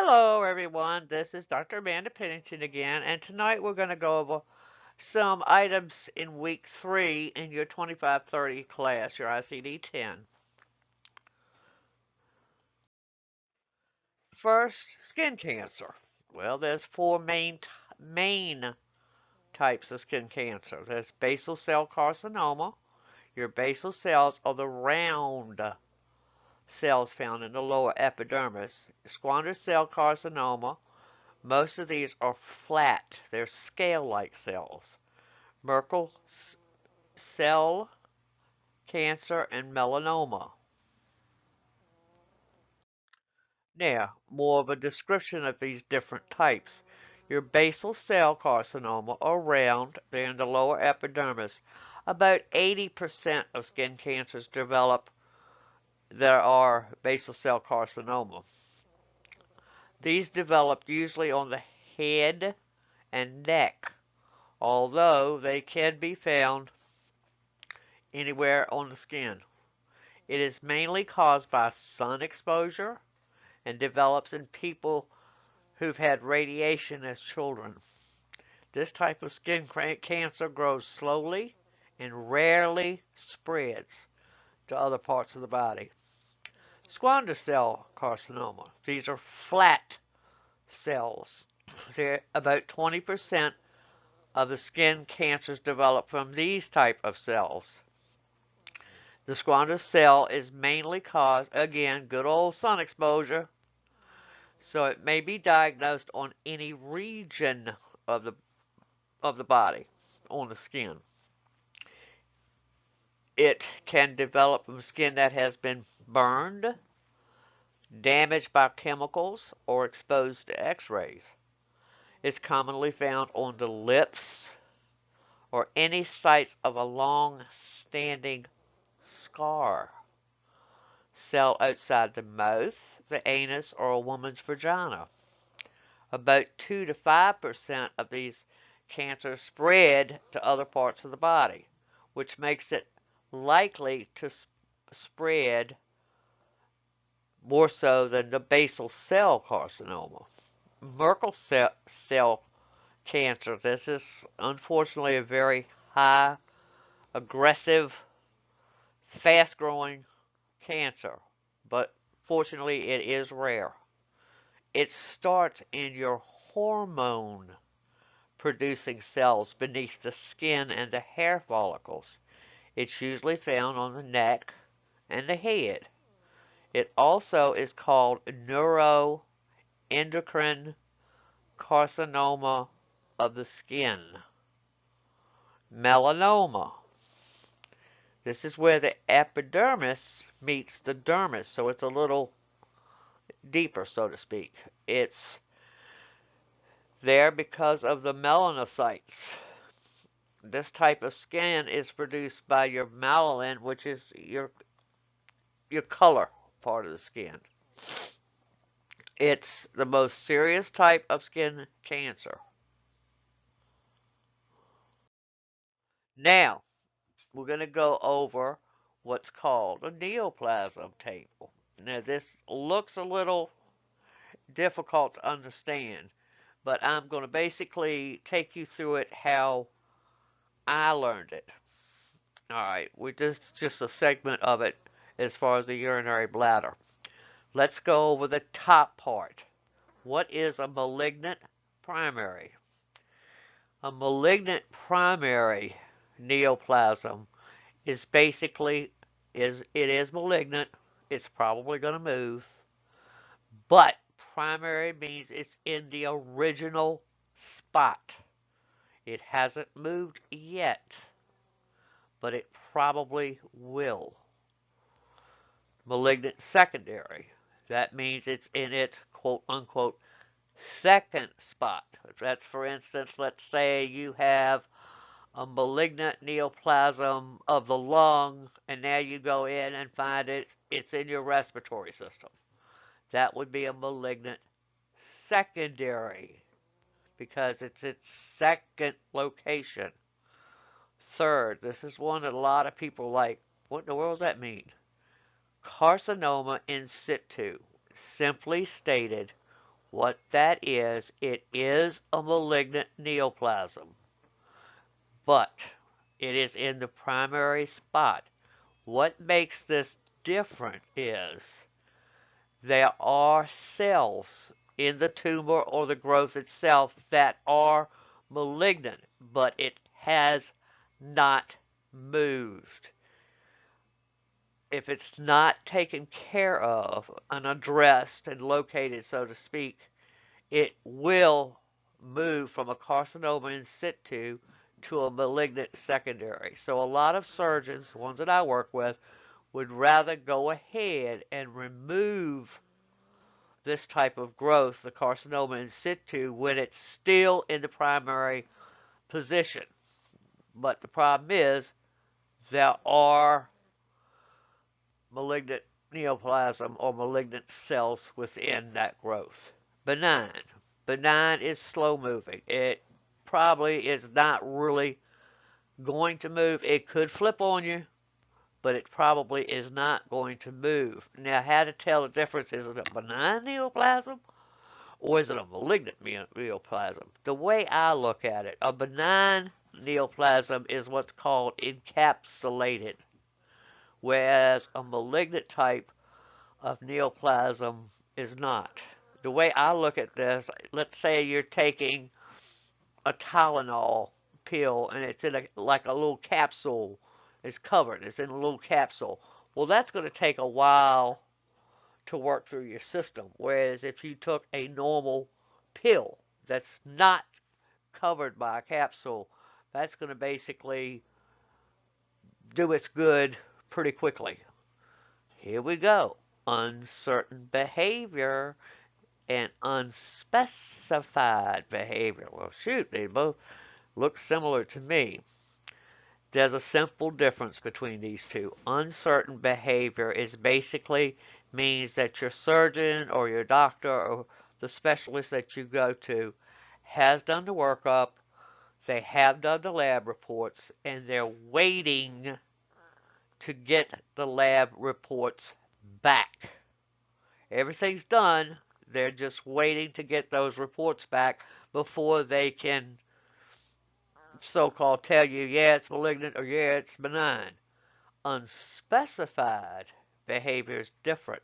Hello, everyone. This is Dr. Amanda Pennington again, and tonight we're going to go over some items in week 3 in your 2530 class, your ICD 10. First, skin cancer. Well, there's four main types of skin cancer. There's basal cell carcinoma. Your basal cells are the round cells found in the lower epidermis. Squamous cell carcinoma. Most of these are flat. They're scale-like cells. Merkel cell cancer and melanoma. Now, more of a description of these different types. Your basal cell carcinoma are round, they're in the lower epidermis. About 80% of skin cancers develop there are basal cell carcinoma. These develop usually on the head and neck, although they can be found anywhere on the skin. It is mainly caused by sun exposure and develops in people who've had radiation as children. This type of skin cancer grows slowly and rarely spreads to other parts of the body. Squamous cell carcinoma. These are flat cells. They're about 20% of the skin cancers develop from these type of cells. The squamous cell is mainly caused, again, good old sun exposure, so it may be diagnosed on any region of the body, on the skin. It can develop from skin that has been burned, damaged by chemicals, or exposed to x-rays. It's commonly found on the lips or any sites of a long-standing scar. Cell outside the mouth, the anus, or a woman's vagina. About 2 to 5% of these cancers spread to other parts of the body, which makes it likely to spread more so than the basal cell carcinoma. Merkel cell cancer. This is unfortunately a very high, aggressive, fast growing cancer, but fortunately it is rare. It starts in your hormone producing cells beneath the skin and the hair follicles. It's usually found on the neck and the head. It also is called neuroendocrine carcinoma of the skin. Melanoma. This is where the epidermis meets the dermis, so it's a little deeper, so to speak. It's there because of the melanocytes. This type of skin is produced by your myelin, which is your color part of the skin. It's the most serious type of skin cancer. Now, we're going to go over what's called a neoplasm table. Now, this looks a little difficult to understand, but I'm going to basically take you through it how I learned it. All right, this is just a segment of it as far as the urinary bladder. Let's go over the top part. What is a malignant primary? A malignant primary neoplasm is basically it is malignant. It's probably going to move, but primary means it's in the original spot. It hasn't moved yet, but it probably will. Malignant secondary. That means it's in its quote unquote second spot. That's, for instance, let's say you have a malignant neoplasm of the lung, and now you go in and find it's in your respiratory system. That would be a malignant secondary because it's its second location. Third, this is one that a lot of people like. What in the world does that mean? Carcinoma in situ. Simply stated, What that is, it is a malignant neoplasm, but it is in the primary spot. What makes this different is there are cells in the tumor or the growth itself that are malignant, but it has not moved. If it's not taken care of and addressed and located, so to speak, it will move from a carcinoma in situ to a malignant secondary. So a lot of surgeons, ones that I work with, would rather go ahead and remove this type of growth, the carcinoma in situ, when it's still in the primary position. But the problem is there are malignant neoplasm or malignant cells within that growth. Benign. Benign is slow moving. It probably is not really going to move. It could flip on you, but it probably is not going to move. Now, how to tell the difference? Is it a benign neoplasm or is it a malignant neoplasm? The way I look at it, a benign neoplasm is what's called encapsulated, whereas a malignant type of neoplasm is not. The way I look at this, let's say you're taking a Tylenol pill and it's in like a little capsule. It's covered. It's in a little capsule. Well, that's going to take a while to work through your system. Whereas if you took a normal pill that's not covered by a capsule, that's going to basically do its good pretty quickly. Here we go. Uncertain behavior and unspecified behavior. Well, shoot, they both look similar to me. There's a simple difference between these two. Uncertain behavior is basically means that your surgeon or your doctor or the specialist that you go to has done the workup, they have done the lab reports, and they're waiting to get the lab reports back. Everything's done. They're just waiting to get those reports back before they can so-called tell you, yeah, it's malignant or yeah, it's benign. Unspecified behavior is different.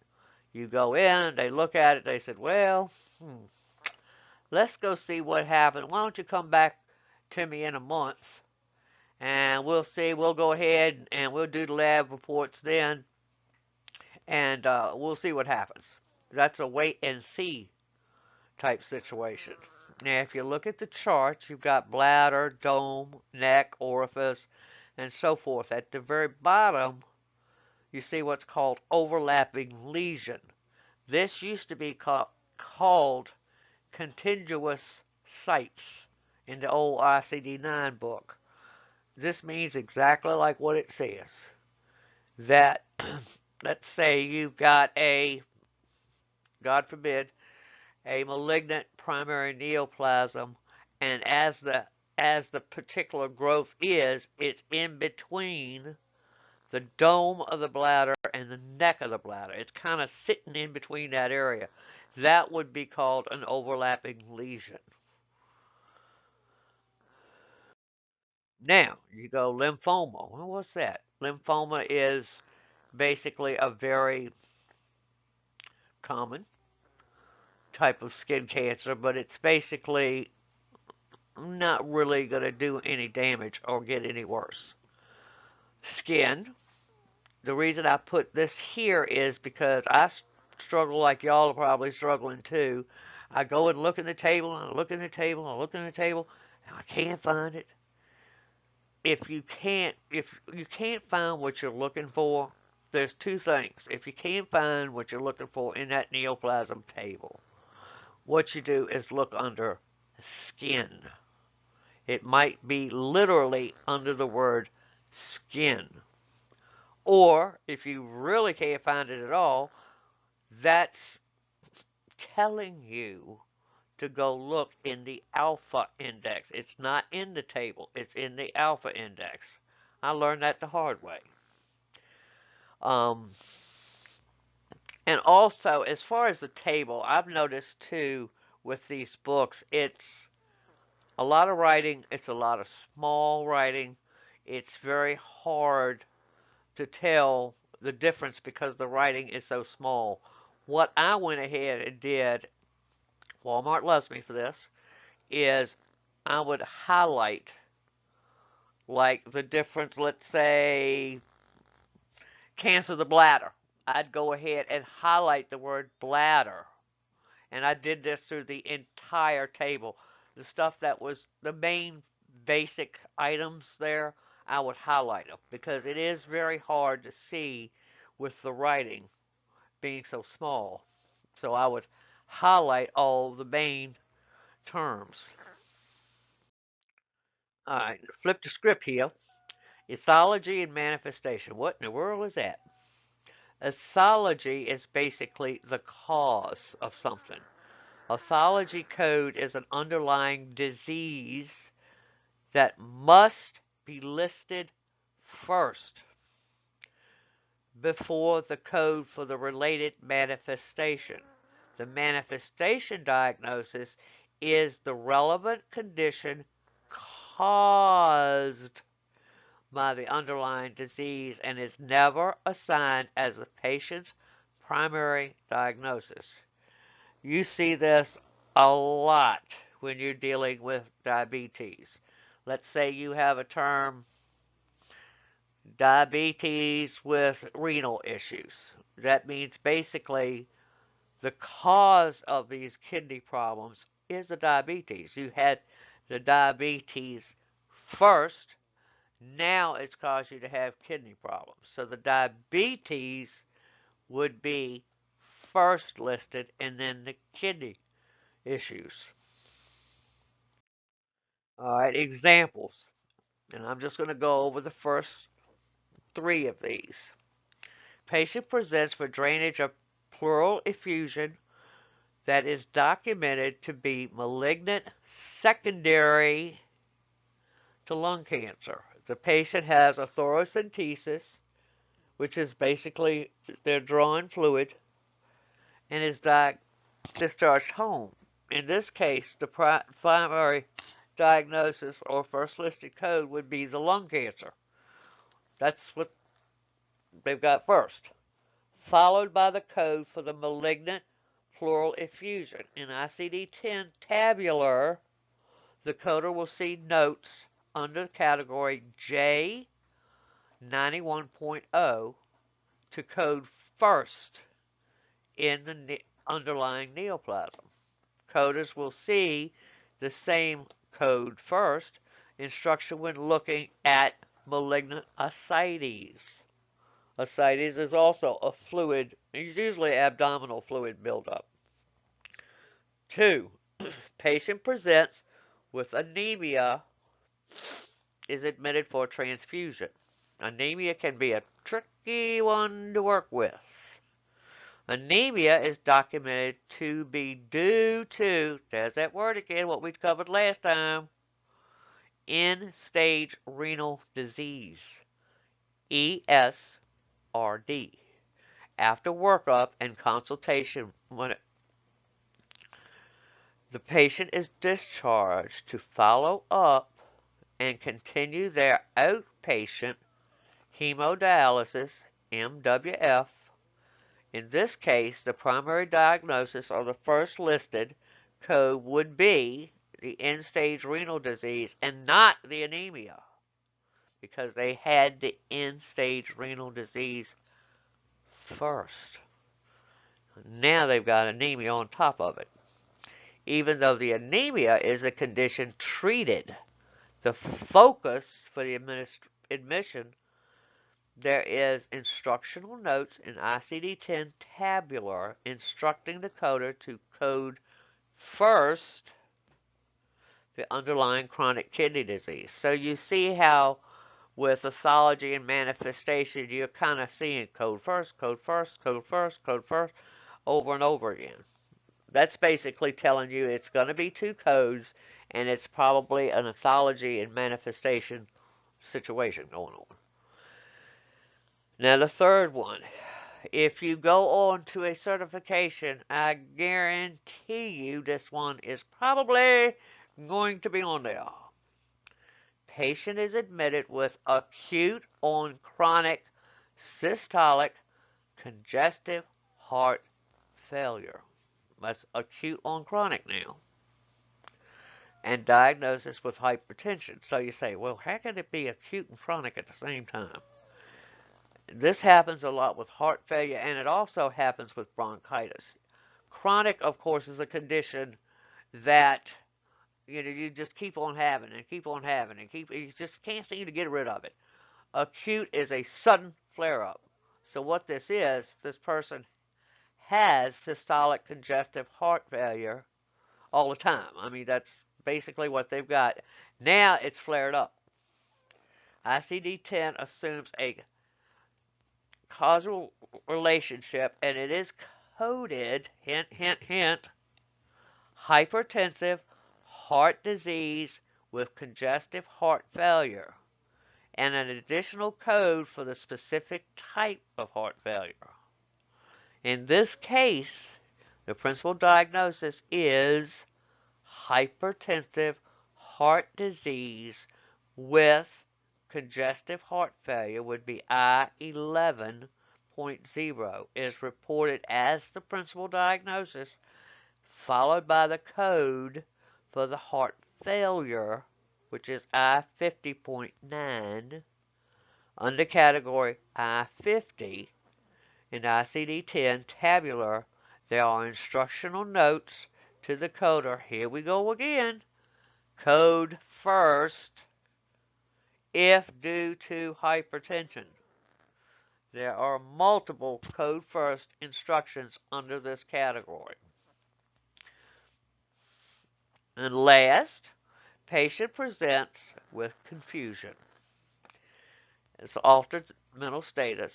You go in, they look at it, they said, well, let's go see what happened. Why don't you come back to me in a month and we'll see. We'll go ahead and we'll do the lab reports then and we'll see what happens. That's a wait and see type situation. Now, if you look at the chart, you've got bladder, dome, neck, orifice, and so forth. At the very bottom, you see what's called overlapping lesion. This used to be called contiguous sites in the old ICD-9 book. This means exactly like what it says. That, let's say you've got a, God forbid, a malignant primary neoplasm, and as the particular growth is, it's in between the dome of the bladder and the neck of the bladder. It's kind of sitting in between that area. That would be called an overlapping lesion. Now, you go lymphoma. Well, what's that? Lymphoma is basically a very common type of skin cancer, but it's basically not really going to do any damage or get any worse. Skin. The reason I put this here is because I struggle like y'all are probably struggling too. I go and look in the table, and I look in the table, and I look in the table, and I can't find it. If you can't find what you're looking for, there's two things. If you can't find what you're looking for in that neoplasm table, what you do is look under skin. It might be literally under the word skin. Or if you really can't find it at all, that's telling you to go look in the alpha index. It's not in the table, it's in the alpha index. I learned that the hard way. Um, And also, as far as the table, I've noticed too with these books, it's a lot of writing, it's a lot of small writing. It's very hard to tell the difference because the writing is so small. What I went ahead and did, Walmart loves me for this, is I would highlight like the difference, let's say cancer of the bladder. I'd go ahead and highlight the word bladder. And I did this through the entire table. The stuff that was the main basic items there, I would highlight them because it is very hard to see with the writing being so small. So I would highlight all the main terms. All right, flip the script here. Ethology and manifestation. What in the world is that? Ethology is basically the cause of something. Ethology code is an underlying disease that must be listed first before the code for the related manifestation. The manifestation diagnosis is the relevant condition caused by the underlying disease and is never assigned as the patient's primary diagnosis. You see this a lot when you're dealing with diabetes. Let's say you have a term diabetes with renal issues. That means basically the cause of these kidney problems is the diabetes. You had the diabetes first, now it's caused you to have kidney problems. So the diabetes would be first listed and then the kidney issues. All right, examples. And I'm just going to go over the first three of these. Patient presents for drainage of pleural effusion that is documented to be malignant secondary to lung cancer. The patient has a thoracentesis, which is basically they're drawing fluid, and is discharged home. In this case, the primary diagnosis or first listed code would be the lung cancer. That's what they've got first, followed by the code for the malignant pleural effusion. In ICD-10 tabular, the coder will see notes under the category J91.0 to code first in the underlying neoplasm. Coders will see the same code first instruction when looking at malignant ascites. Ascites is also a fluid, it's usually abdominal fluid buildup. 2. Patient presents with anemia, is admitted for transfusion. Anemia can be a tricky one to work with. Anemia is documented to be due to, there's that word again, what we covered last time, end-stage renal disease, ESRD. After workup and consultation, when the patient is discharged to follow up and continue their outpatient hemodialysis, MWF. In this case, the primary diagnosis or the first listed code would be the end-stage renal disease and not the anemia because they had the end-stage renal disease first. Now they've got anemia on top of it. Even though the anemia is a condition treated, the focus for the admission, there is instructional notes in ICD-10 tabular instructing the coder to code first the underlying chronic kidney disease. So you see how with ethology and manifestation, you're kind of seeing code first, code first, code first, code first, over and over again. That's basically telling you it's going to be two codes, and it's probably an ethology and manifestation situation going on. Now the third one if you go on to a certification, I guarantee you this one is probably going to be on there. Patient is admitted with acute on chronic systolic congestive heart failure. That's acute on chronic now. And diagnosis with hypertension. So you say, well, how can it be acute and chronic at the same time? This happens a lot with heart failure, and it also happens with bronchitis. Chronic, of course, is a condition that you just keep on having and keep on having and you just can't seem to get rid of it. Acute is a sudden flare-up. So what this is, this person has systolic congestive heart failure all the time. I mean, that's basically what they've got. Now it's flared up. ICD-10 assumes a causal relationship, and it is coded, hint, hint, hint, hypertensive heart disease with congestive heart failure, and an additional code for the specific type of heart failure. In this case, the principal diagnosis is hypertensive heart disease with congestive heart failure would be I11.0 is reported as the principal diagnosis, followed by the code for the heart failure, which is I50.9, under category I50 in ICD-10 tabular. There are instructional notes to the coder. Here we go again. Code first if due to hypertension. There are multiple code first instructions under this category. And last, patient presents with confusion. It's altered mental status,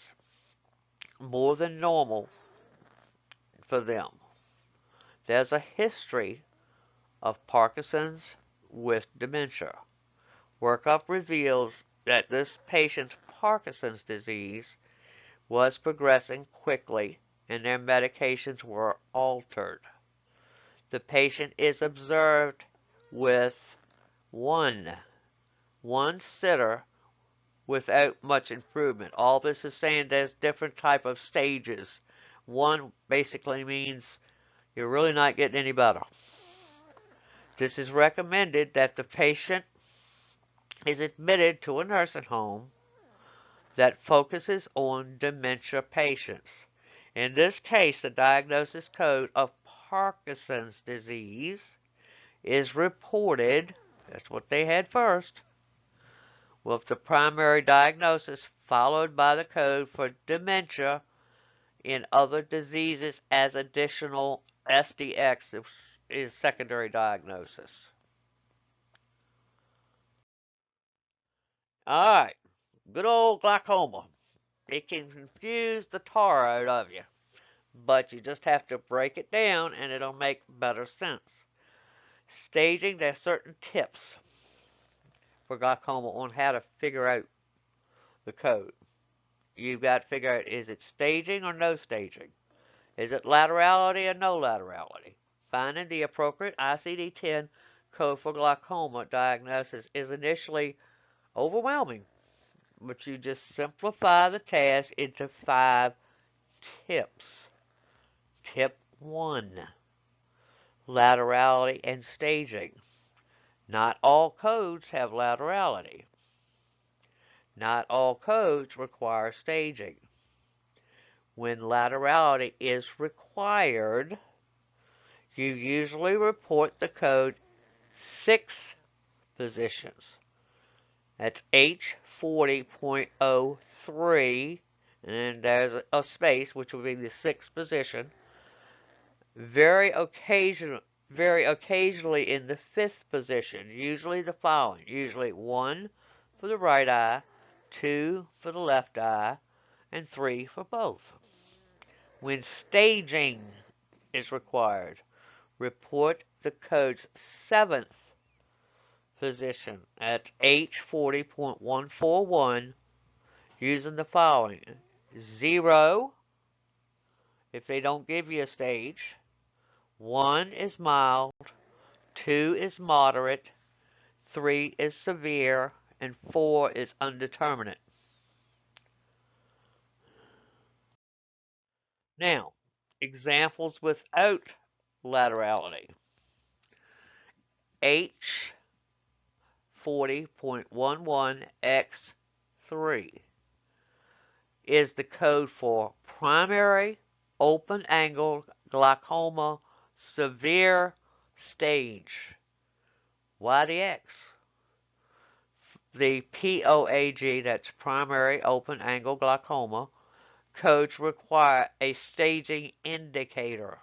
more than normal for them. There's a history of Parkinson's with dementia. Workup reveals that this patient's Parkinson's disease was progressing quickly and their medications were altered. The patient is observed with one sitter without much improvement. All this is saying there's different type of stages. One basically means you're really not getting any better. This is recommended that the patient is admitted to a nursing home that focuses on dementia patients. In this case, the diagnosis code of Parkinson's disease is reported, that's what they had first, with the primary diagnosis followed by the code for dementia in other diseases as additional SDX is secondary diagnosis. Alright, good old glaucoma. It can confuse the tar out of you, but you just have to break it down and it'll make better sense. Staging, there's certain tips for glaucoma on how to figure out the code. You've got to figure out, is it staging or no staging? Is it laterality or no laterality? Finding the appropriate ICD-10 code for glaucoma diagnosis is initially overwhelming, but you just simplify the task into 5 tips. Tip 1, laterality and staging. Not all codes have laterality. Not all codes require staging. When laterality is required, you usually report the code 6 positions. That's H40.03, and then there's a space, which will be the 6th position. Very occasionally in the 5th position, usually the following. Usually 1 for the right eye, 2 for the left eye, and 3 for both. When staging is required, report the code's 7th position at H40.141 using the following: 0 if they don't give you a stage. 1 is mild, 2 is moderate, 3 is severe, and 4 is undeterminate. Now, examples without laterality. H40.11x3 is the code for primary open angle glaucoma severe stage. Why the X? The POAG, that's primary open angle glaucoma, codes require a staging indicator,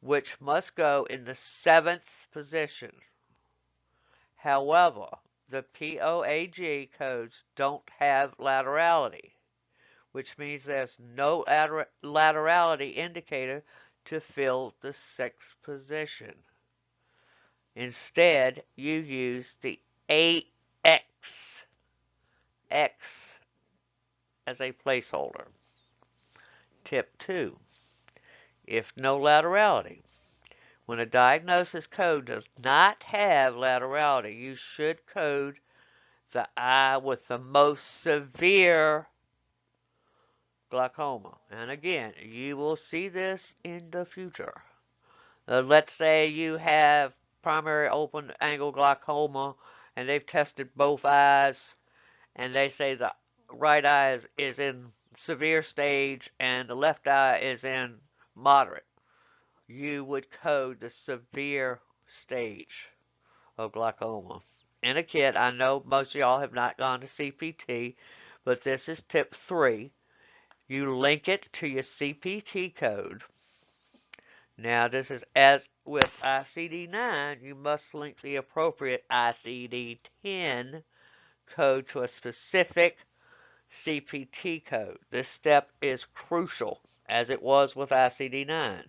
which must go in the 7th position. However, the POAG codes don't have laterality, which means there's no laterality indicator to fill the 6th position. Instead, you use the AX as a placeholder. Tip 2. If no laterality. When a diagnosis code does not have laterality, you should code the eye with the most severe glaucoma. And again, you will see this in the future. Let's say you have primary open angle glaucoma and they've tested both eyes and they say the right eye is in severe stage and the left eye is in moderate. You would code the severe stage of glaucoma. And a kid, I know most of y'all have not gone to CPT, but this is tip 3. You link it to your CPT code. Now, this is as with ICD-9, you must link the appropriate ICD-10 code to a specific CPT code. This step is crucial, as it was with ICD-9.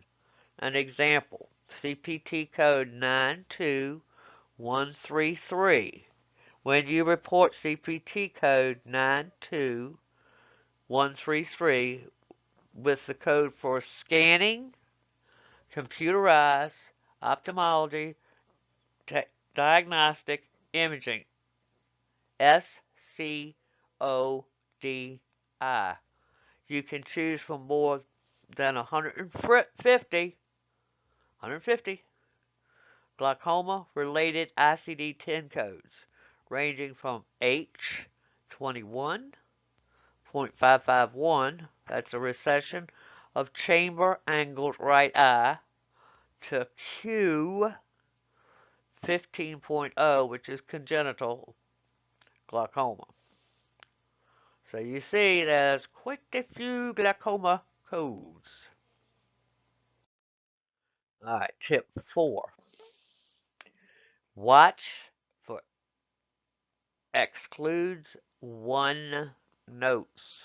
An example, CPT code 92133. When you report CPT code 92133 with the code for scanning, computerized ophthalmology diagnostic imaging, SCODI, you can choose from more than 150 glaucoma-related ICD-10 codes, ranging from H21.551, that's a recession of chamber-angled right eye, to Q15.0, which is congenital glaucoma. So you see, there's quite a few glaucoma codes. All right, tip 4. Watch for excludes one notes.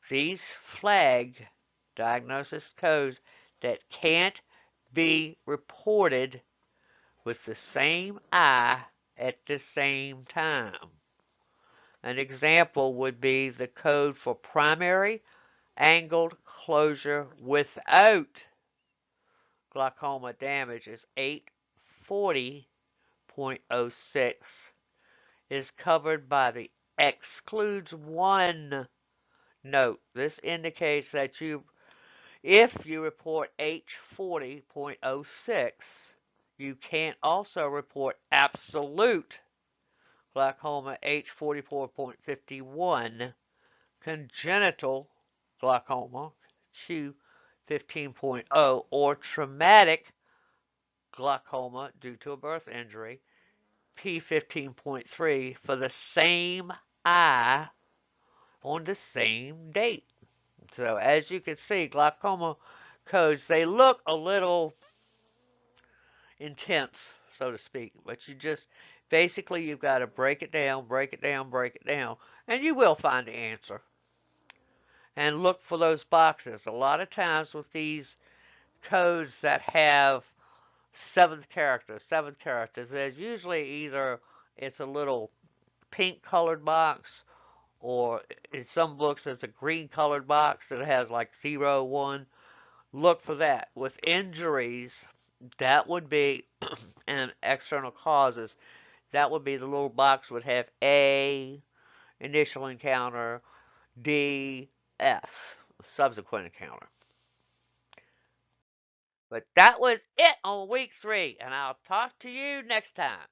These flag diagnosis codes that can't be reported with the same eye at the same time. An example would be the code for primary angled closure without glaucoma damage is 840.06 is covered by the excludes one note. This indicates that if you report H40.06, you can't also report absolute glaucoma H44.51, congenital glaucoma Q15.0, or traumatic glaucoma due to a birth injury P15.3 for the same eye on the same date. So as you can see, glaucoma codes, they look a little intense, so to speak, but you just basically you've got to break it down, break it down, break it down, and you will find the answer. And look for those boxes. A lot of times with these codes that have seventh characters, there's usually either it's a little pink colored box or in some books there's a green colored box that has like 0, 1. Look for that. With injuries, that would be, and external causes, that would be the little box would have A, initial encounter, D, S, subsequent encounter. But that was it on week 3, and I'll talk to you next time.